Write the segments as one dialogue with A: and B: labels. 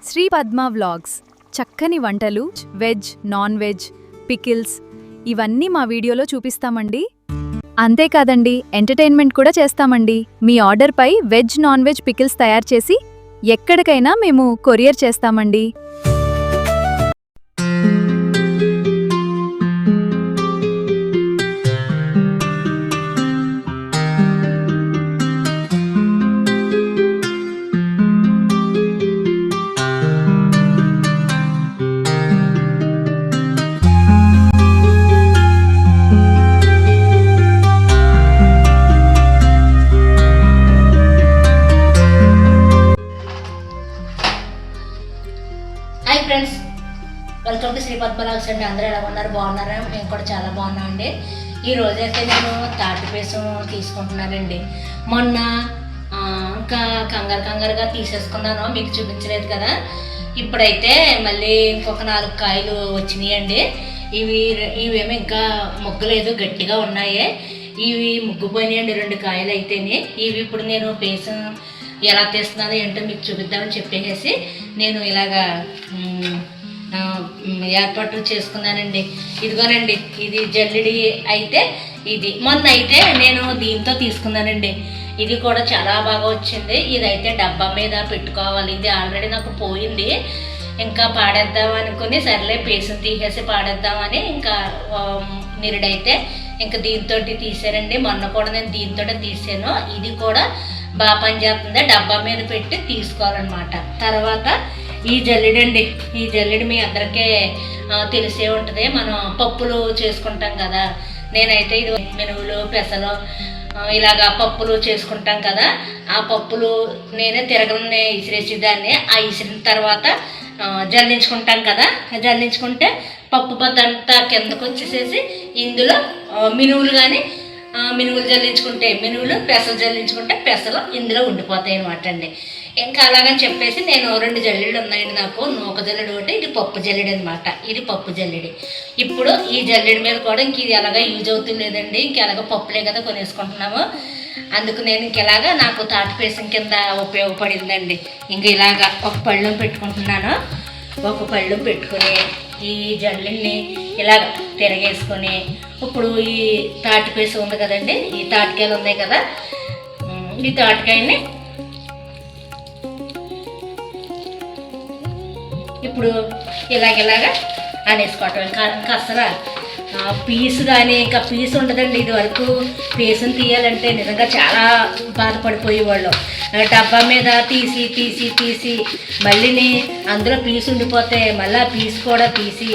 A: Shri Padma vlogs చక్కని వంటలు, veg, non veg, pickles ఇవన్నీ మా వీడియోలో చూపిస్తామండి. అంతేకాదండి, ఎంటర్టైన్మెంట్ కూడా చేస్తామండి. మీ ఆర్డర్పై వెజ్, నాన్ వెజ్ పికిల్స్ తయారు చేసి ఎక్కడికైనా మేము కొరియర్ చేస్తామండి.
B: Hi friends, welcome to Shri Padma vlogs అండి. అందరూ ఎలా ఉన్నారు? బాగున్నారా? మేము కూడా చాలా బాగున్నామండి. ఈ రోజైతే నేను తాటి పేసం తీసుకుంటున్నానండి. మొన్న ఇంకా కంగారుగా తీసేసుకున్నాను, మీకు చూపించలేదు కదా. ఇప్పుడైతే మళ్ళీ ఇంకొక 4 కాయలు వచ్చినాయండి. ఇవేమో ఇంకా ముగ్గలేదు, గట్టిగా ఉన్నాయి. ఇవి ముగ్గుపోయినాయండి 2 కాయలు అయితేనే. ఇవి ఇప్పుడు నేను పేసం ఎలా తీస్తున్నానో ఏంటో మీకు చూపిద్దామని చెప్పేసి నేను ఇలాగా ఏర్పాటు చేసుకున్నానండి. ఇదిగోనండి, ఇది జల్లెడి అయితే ఇది మొన్న అయితే నేను దీంతో తీసుకున్నానండి. ఇది కూడా చాలా బాగా వచ్చింది. ఇదైతే డబ్బా మీద పెట్టుకోవాలి. ఇది ఆల్రెడీ నాకు పోయింది, ఇంకా పాడేద్దాం అనుకుని సర్లే పేసం తీసేసి పాడేద్దామని ఇంకా నిరుడైతే ఇంకా దీంతో తీసానండి. మొన్న కూడా నేను దీంతో తీసాను. ఇది కూడా బాగా పనిచేస్తుంది. డబ్బా మీద పెట్టి తీసుకోవాలన్నమాట. తర్వాత ఈ జల్లెడి అండి, ఈ జల్లెడి మీ అందరికీ తెలిసే ఉంటుంది. మనం పప్పులు చేసుకుంటాం కదా. నేనైతే ఇది మినువులు, పెసలు ఇలాగా పప్పులు చేసుకుంటాం కదా. ఆ పప్పులు నేనే తిరగలనే ఇసిరేసేదాన్ని. ఆ ఇసిరిన తర్వాత జల్లించుకుంటాం కదా. జల్లించుకుంటే పప్పు బద్దంతా కిందకు వచ్చేసేసి ఇందులో మినువులు కానీ మినువులు జల్లించుకుంటే మినువులు, పెసలు జల్లించుకుంటే పెసలు ఇందులో ఉండిపోతాయి అనమాట అండి. ఇంకా అలాగని చెప్పేసి నేను 2 జల్లెళ్ళు ఉన్నాయండి నాకు. నూక జల్లెడు ఒకటి, ఇది పప్పు జల్లెడి అనమాట. ఇది పప్పు జల్లెడి. ఇప్పుడు ఈ జల్లెడి మీద కూడా ఇంక ఇది ఎలాగా యూజ్ అవుతుంది లేదండి. ఇంక ఎలాగ పప్పులే కదా కొనేసుకుంటున్నాము. అందుకు నేను ఇంకెలాగా నాకు తాటి పేసం కింద ఉపయోగపడిందండి. ఇంక ఇలాగా ఒక పళ్ళెం పెట్టుకుంటున్నాను. ఒక పళ్ళెం పెట్టుకుని ఈ జల్లెడిని ఇలాగ తిరగేసుకొని ఇప్పుడు ఈ తాటి పేసం ఉంది కదండి, ఈ తాటికాయలు ఉన్నాయి కదా, ఈ తాటికాయని ఇప్పుడు ఇలాగ అనేసుకోవటం. ఇంకా అసలు పీసు కానీ ఇంకా పీసు ఉండదండి. ఇది వరకు పేసం తీయాలంటే నిజంగా చాలా బాధపడిపోయేవాళ్ళు. డబ్బా మీద తీసి మళ్ళీ అందులో పీసు ఉండిపోతే మళ్ళీ ఆ పీసు కూడా తీసి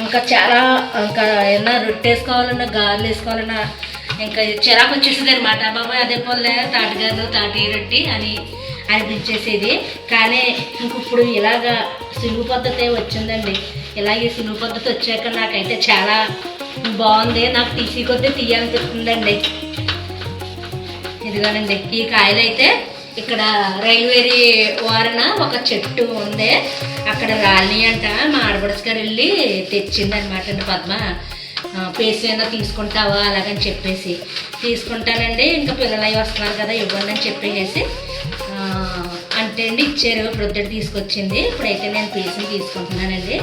B: ఇంకా చాలా ఇంకా ఏమన్నా రొట్టె వేసుకోవాలన్నా, గారెలు వేసుకోవాలన్నా ఇంకా చిరాకు వచ్చేసింది అనమాట. బాబాయ్ అదే పోలే తాటిగారు, తాటి రొట్టి అని అనిపించేసేది. కానీ ఇంక ఇప్పుడు ఇలాగా సులువు పద్ధతి వచ్చిందండి. ఇలాగే సులువు పద్ధతి వచ్చాక నాకైతే చాలా బాగుంది. నాకు తీసి కొద్దీ తీయాలనిపిస్తుందండి. ఇదిగోనండి, ఈ కాయలు అయితే ఇక్కడ రైల్వేరీ వారన ఒక చెట్టు ఉంది, అక్కడ రాలి అంట. మా ఆడపడుచు గారు వెళ్ళి తెచ్చిందనమాట అండి. పద్మ పేసం ఏమైనా తీసుకుంటావా అలాగని చెప్పేసి తీసుకుంటానండి. ఇంకా పిల్లలు అవి వస్తున్నారు కదా, ఇవ్వండి అని చెప్పేసి అంటే అండి ఇచ్చారు. ప్రొద్దుట తీసుకొచ్చింది. ఇప్పుడైతే నేను పేసం తీసుకుంటున్నానండి.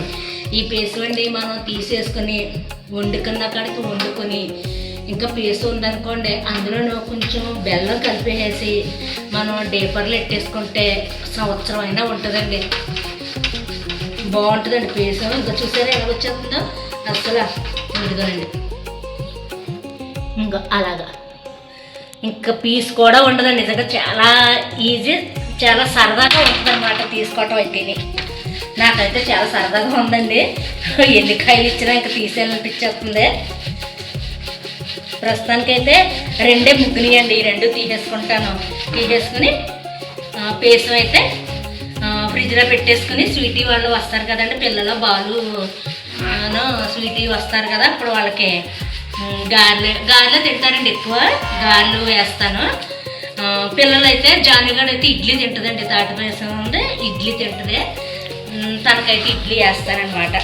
B: ఈ పేసం అండి మనం తీసేసుకొని వండుకున్న కాడికి వండుకొని ఇంకా పేసం ఉందనుకోండి, అందులో కొంచెం బెల్లం కలిపేసి మనం డేపర్లు పెట్టేసుకుంటే సంవత్సరం అయినా ఉంటుందండి. బాగుంటుందండి పేసం. ఇంకా చూసారా ఎలా వచ్చేస్తుందో అసలు. ఇదిగోనండి, ఇంకా అలాగా ఇంకా పీస్ కూడా ఉండదండి. నిజంగా చాలా ఈజీ, చాలా సరదాగా ఉంటుంది అనమాట తీసుకోవటం అయితేనే. నాకైతే చాలా సరదాగా ఉందండి. ఎన్ని కాయలు ఇచ్చినా ఇంకా తీసేయాలనిపించేస్తుంది. ప్రస్తుతానికైతే 2 ముగ్గునియండి. ఈ 2 తీసేసుకుంటాను. తీసేసుకుని పేసం అయితే ఫ్రిడ్జ్లో పెట్టేసుకుని స్వీటీ వాళ్ళు వస్తారు కదండి, పిల్లలు బాలు స్వీటీ వస్తారు కదా, అప్పుడు వాళ్ళకి గారెలు తింటారండి. ఎక్కువ గారెలు వేస్తాను. పిల్లలు అయితే జానుగాడు అయితే ఇడ్లీ తింటుందండి. తాటి పేసం ఉంది, ఇడ్లీ తింటుంది. తనకైతే ఇడ్లీ వేస్తానమాట.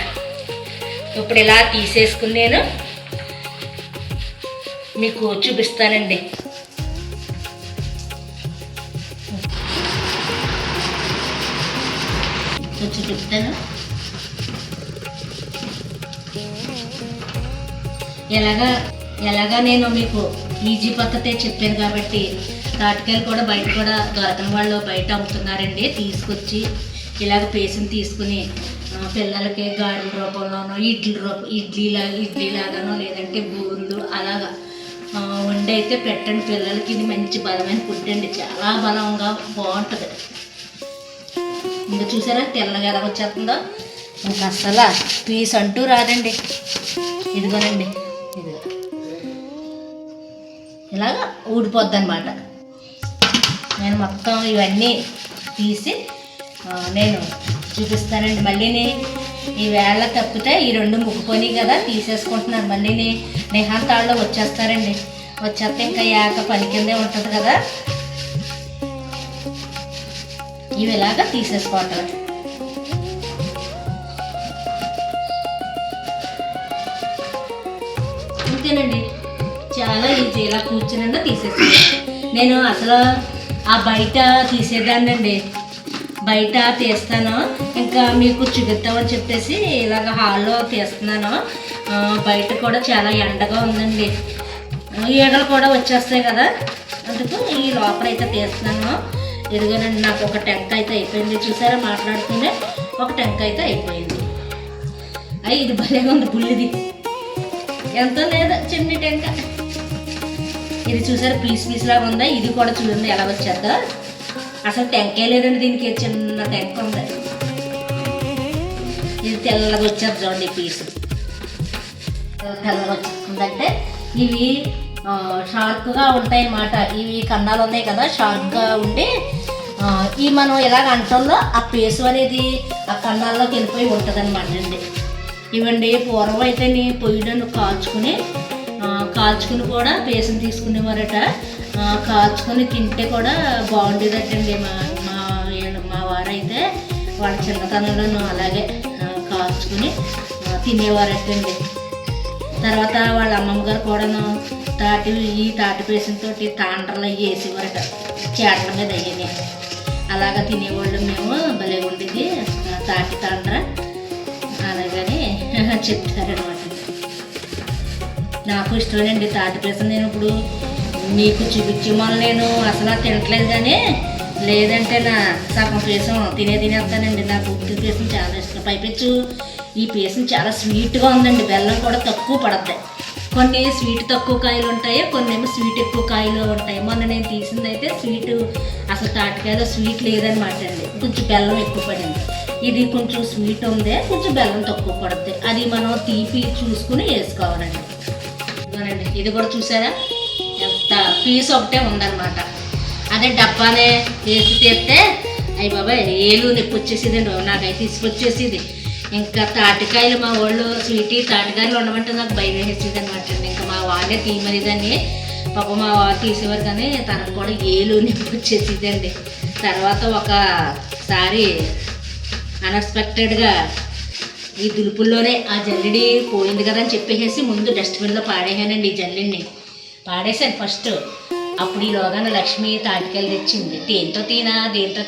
B: ఇప్పుడు ఇలా తీసేసుకుని నేను మీకు చూపిస్తానండి. కొంచెం చెప్తాను. ఎలాగా నేను మీకు ఈజీ పద్ధతే చెప్పాను కాబట్టి తాటికాయలు కూడా బయట కూడా దొరకని వాళ్ళు బయట అమ్ముతున్నారండి. తీసుకొచ్చి ఇలాగ పేస్ట్ని తీసుకుని పిల్లలకి గారెల రూపంలోనో ఇడ్లీలాగానో లేదంటే బూరెలు అలాగా వండి అయితే పెట్టండి పిల్లలకి. ఇది మంచి బలమైన ఫుడ్ అండి, చాలా బలంగా బాగుంటుంది. ఇంకా చూసారా తెల్లగా ఎలా వచ్చేస్తుందో, ఇంకా అసలు పీస్ అంటూ రాదండి. ఇదిగోనండి, ఇదిగో ఇలాగా ఊడిపోద్ది అనమాట. నేను మొత్తం ఇవన్నీ తీసి నేను చూపిస్తానండి. మళ్ళీని ఈ వేళ తప్పితే ఈ రెండు ముక్కుకొని కదా తీసేసుకుంటున్నాను. మళ్ళీని నేహాంతాళ్ళలో వచ్చేస్తారండి. వచ్చేస్తే ఇంకా యాక పని కిందే ఉంటుంది కదా, ఇవి ఇలాగా తీసేసుకోవటం. అంతేనండి, చాలా ఈజీ. ఇలా కూర్చుని తీసేసుకోవాలి. నేను అసలు ఆ బయట తీసేదాన్నండి, బయట తీస్తాను. ఇంకా మీకు చూపిద్దామని చెప్పేసి ఇలాగ హాల్లో తీస్తున్నాను. బయట కూడా చాలా ఎండగా ఉందండి, ఈగలు కూడా వచ్చేస్తాయి కదా, అందుకు ఈ లోపల అయితే తీస్తున్నాను. ఎదుగునండి, నాకు ఒక టెంక అయితే అయిపోయింది. చూసారా మాట్లాడుతూనే ఒక టెంక అయితే అయిపోయింది. ఇది భలేగా ఉంది, బుల్లిది ఎంతో లేదా చిన్న టెంక. ఇది చూసారా పీస్ లాగా ఉందా, ఇది కూడా చూడండి ఎలా వచ్చేద్దా. అసలు టెంకే లేదండి దీనికి, చిన్న టెంక ఉంది. ఇది తెల్లగా వచ్చేది చూడండి, పీసు తెల్లగా వచ్చేస్తుందంటే ఇవి షార్ప్గా ఉంటాయి అన్నమాట. ఇవి కన్నాలు ఉన్నాయి కదా, షార్ప్గా ఉండి ఈ మనం ఇలాగ అంటల్లో ఆ పేసు అనేది ఆ కన్నాల్లోకి వెళ్ళిపోయి ఉంటుంది అనమాట అండి. ఇవండి పూర్వం అయితే పొయ్యిలను కాల్చుకుని కూడా పేసుని తీసుకునేవారట. కాల్చుకొని తింటే కూడా బాగుండేదటండి. మా వారైతే వాళ్ళ చిన్నతనంలో అలాగే కాల్చుకుని తినేవారటండి. తర్వాత వాళ్ళ అమ్మమ్మ గారు కూడాను తాటి పేసంతో తాండ్రలు అవి వేసేవారట, చేటల మీద అయ్యని అలాగా తినేవాళ్ళు. మేము భలే ఉండేది తాటి తాండ్ర అలాగని చెప్తారనమాట. నాకు ఇష్టమేనండి తాటి పేసం. నేను ఇప్పుడు మీకు చూపించే వల్ల నేను అసలు తినట్లేదు, కానీ లేదంటే నా సగం పేసం తినేస్తానండి. నాకు ఉత్తి పేసం చాలా ఇష్టం. పైపెచ్చు ఈ పేసం చాలా స్వీట్గా ఉందండి, బెల్లం కూడా తక్కువ పడద్ది. కొన్ని స్వీట్ తక్కువ కాయలు ఉంటాయి, కొన్ని ఏమో స్వీట్ ఎక్కువ కాయలు ఉంటాయి. మొన్న నేను తీసింది అయితే స్వీట్ అసలు తాటికాయలో స్వీట్ లేదనమాట అండి, కొంచెం బెల్లం ఎక్కువ పడింది. ఇది కొంచెం స్వీట్ ఉంది, కొంచెం బెల్లం తక్కువ పడుతుంది. అది మనం తీపి చూసుకుని వేసుకోవాలండి. ఇదిగోనండి, ఇది కూడా చూసారా ఎంత పీస్ ఒకటే ఉందన్నమాట. అదే డబ్బానే వేసి తీస్తే అయ్యి బాబాయ్ ఏలు నొప్పి వచ్చేసేదండి, నాకైతే తీసుకొచ్చేసేది. ఇంకా తాటికాయలు మా వాళ్ళు తాటికాయలు ఉండమంటే నాకు భయం వేసేది అనమాట అండి. ఇంకా మా వాళ్ళే తీయమనిదాన్ని, పాప మా వాళ్ళు తీసేవారు, కానీ తనకు కూడా ఏలు నొప్పి వచ్చేసేదండి. తర్వాత ఒకసారి అన్ఎక్స్పెక్టెడ్గా ఈ దులుపుల్లోనే ఆ జల్లిడి పోయింది కదా అని చెప్పేసి ముందు డస్ట్బిన్లో పాడేసానండి. ఈ జల్లిని పాడేశాను ఫస్ట్. అప్పుడు ఈలోగా లక్ష్మి తాటికాయలు తెచ్చింది. దేంతో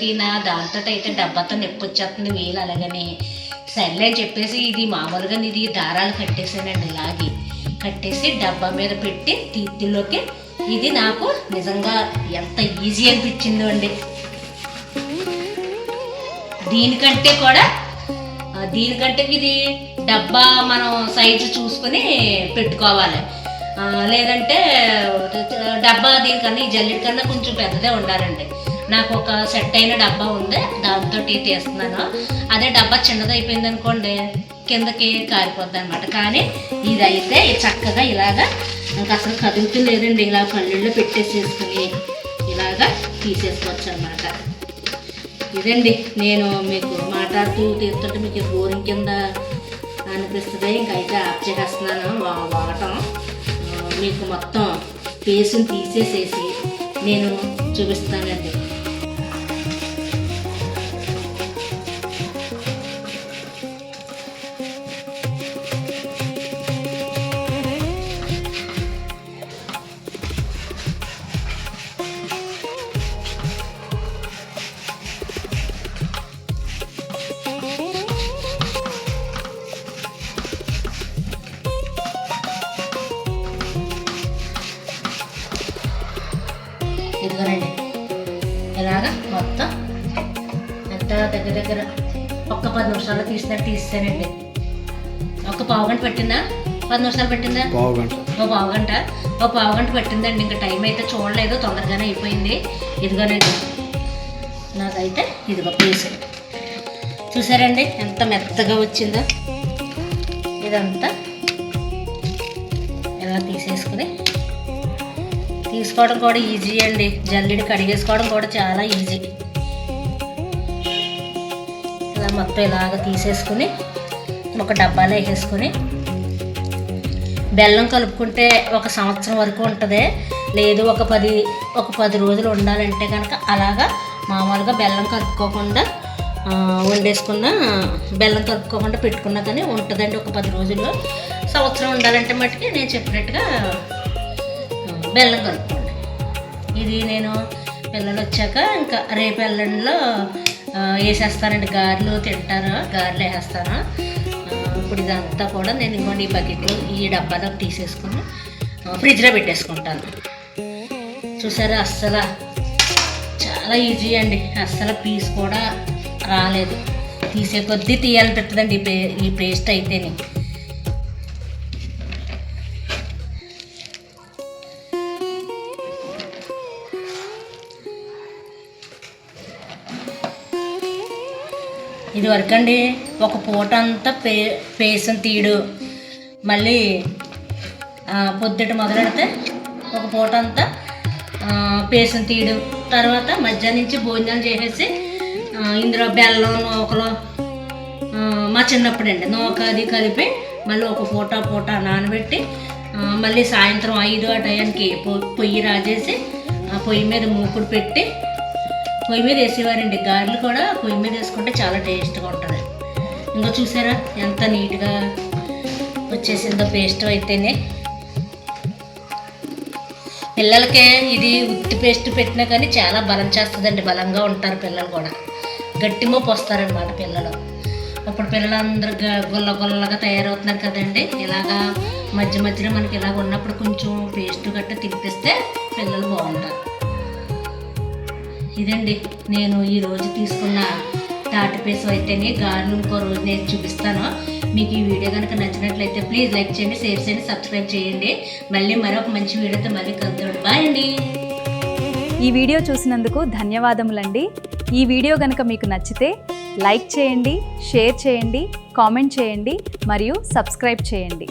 B: తినా దాంతో అయితే డబ్బాతో నొప్పి వచ్చేస్తుంది వేలు అలాగని. సర్లే అని చెప్పేసి ఇది మామూలుగా ఇది దారాలు కట్టేసానండి, ఇలాగి కట్టేసి డబ్బా మీద పెట్టి తీర్థుల్లోకి. ఇది నాకు నిజంగా ఎంత ఈజీ అనిపించిందో అండి. దీనికంటే ఇది డబ్బా మనం సైజు చూసుకొని పెట్టుకోవాలి, లేదంటే డబ్బా దీనికన్నా ఈ జల్లెడి కన్నా కొంచెం పెద్దదే ఉండాలండి. నాకు ఒక సెట్ అయిన డబ్బా ఉంది, దాంతో తీస్తున్నాను. అదే డబ్బా చిన్నది అయిపోయింది అనుకోండి కిందకి కారిపోద్ది అనమాట. కానీ ఇదైతే చక్కగా ఇలాగా నాకు అసలు కదులుతూ లేదండి, ఇలా కళ్ళల్లో పెట్టేసేసుకుని ఇలాగా తీసేసుకోవచ్చు అనమాట. ఇదండి నేను మీకు మాట్లాడుతూ తీస్తుంటే మీకు బోరింగ్ కింద అనిపిస్తుంది. ఇంకైతే ఆఫ్ చేసేస్తున్నాను వాడటం. మీకు మొత్తం పేస్ట్ని తీసేసేసి నేను చూపిస్తానండి. దగ్గర దగ్గర ఒక్క 10 నిమిషాలు తీసానండి. ఒక పావు గంట పట్టిందా, 10 నిమిషాలు పట్టిందా, ఓ పావు గంట పట్టిందండి. ఇంకా టైం అయితే చూడలేదు, తొందరగానే అయిపోయింది. ఇదిగోనండి నాకైతే ఇదిగో పీస్ చూసారండి ఎంత మెత్తగా వచ్చిందో. ఇదంతా ఇలా తీసుకోవడం కూడా ఈజీ అండి. జల్లెడి కడిగేసుకోవడం కూడా చాలా ఈజీ. ఇలా మొత్తం ఇలాగ తీసేసుకుని ఒక డబ్బాలో వేసేసుకుని బెల్లం కలుపుకుంటే 1 సంవత్సరం వరకు ఉంటుంది. లేదు ఒక 10 రోజులు ఉండాలంటే కనుక అలాగా మామూలుగా బెల్లం కలుపుకోకుండా బెల్లం కలుపుకోకుండా పెట్టుకున్నా కానీ ఉంటుందండి. ఒక 10 రోజుల్లో. సంవత్సరం ఉండాలంటే మట్టుకి నేను చెప్పినట్టుగా బెల్లం కలుపుకోండి. ఇది నేను పిల్లలు వచ్చాక ఇంకా రేపు ఎల్లుండిలో వేసేస్తానండి. గారెలు తింటారు, గారెలు వేసేస్తాను. ఇప్పుడు ఇదంతా కూడా నేను ఇంకోటి ఈ బకెట్లో ఈ డబ్బాలో తీసేసుకుని ఫ్రిడ్జ్లో పెట్టేసుకుంటాను. చూసారా అస్సలు చాలా ఈజీ అండి. అస్సలు పీస్ కూడా రాలేదు. తీసే కొద్దీ తీయాలనిపిస్తుందండి ఈ పేస్ట్ అయితేనే. ఇది వరకు అండి ఒక పూట అంతా పేసం తీయడు. మళ్ళీ పొద్దుట మొదలెడితే ఒక పూట అంతా పేసం తీయడు. తర్వాత మధ్యాహ్నం నుంచి భోజనాలు చేసేసి ఇందులో బెల్లం నూకలు మా చిన్నప్పుడు అండి నూక అది కలిపి మళ్ళీ ఒక పూట నానబెట్టి మళ్ళీ సాయంత్రం 5 ఆ టయానికి పొయ్యి రాజేసి ఆ పొయ్యి మీద మూకుడు పెట్టి పొయ్యి మీద వేసేవారండి. గారెలు కూడా పొయ్యి మీద వేసుకుంటే చాలా టేస్ట్గా ఉంటుంది. ఇంకా చూసారా ఎంత నీట్గా వచ్చేసిందో పేస్ట్ అయితేనే. పిల్లలకే ఇది ఉత్తి పేస్ట్ పెట్టినా కానీ చాలా బలం చేస్తుందండి. బలంగా ఉంటారు పిల్లలు కూడా. గట్టి మోపు వస్తారనమాట పిల్లలు. అప్పుడు పిల్లలందరూ గుల్లగా తయారవుతున్నారు కదండి. ఇలాగా మధ్యలో మనకి ఇలాగ ఉన్నప్పుడు కొంచెం పేస్ట్ గట్ట తినిపిస్తే పిల్లలు బాగుంటారు. ఇదండి నేను ఈరోజు తీసుకున్న తాటి పేసం అయితేనే. గారెలు ఇంకో రోజు నేను చూపిస్తాను. మీకు ఈ వీడియో కనుక నచ్చినట్లయితే ప్లీజ్ లైక్ చేయండి, షేర్ చేయండి, సబ్స్క్రైబ్ చేయండి. మళ్ళీ మరొక మంచి వీడియోతో మళ్ళీ కలుద్దాం. బాయ్ అండి.
A: ఈ వీడియో చూసినందుకు ధన్యవాదములండి. ఈ వీడియో కనుక మీకు నచ్చితే లైక్ చేయండి, షేర్ చేయండి, కామెంట్ చేయండి మరియు సబ్స్క్రైబ్ చేయండి.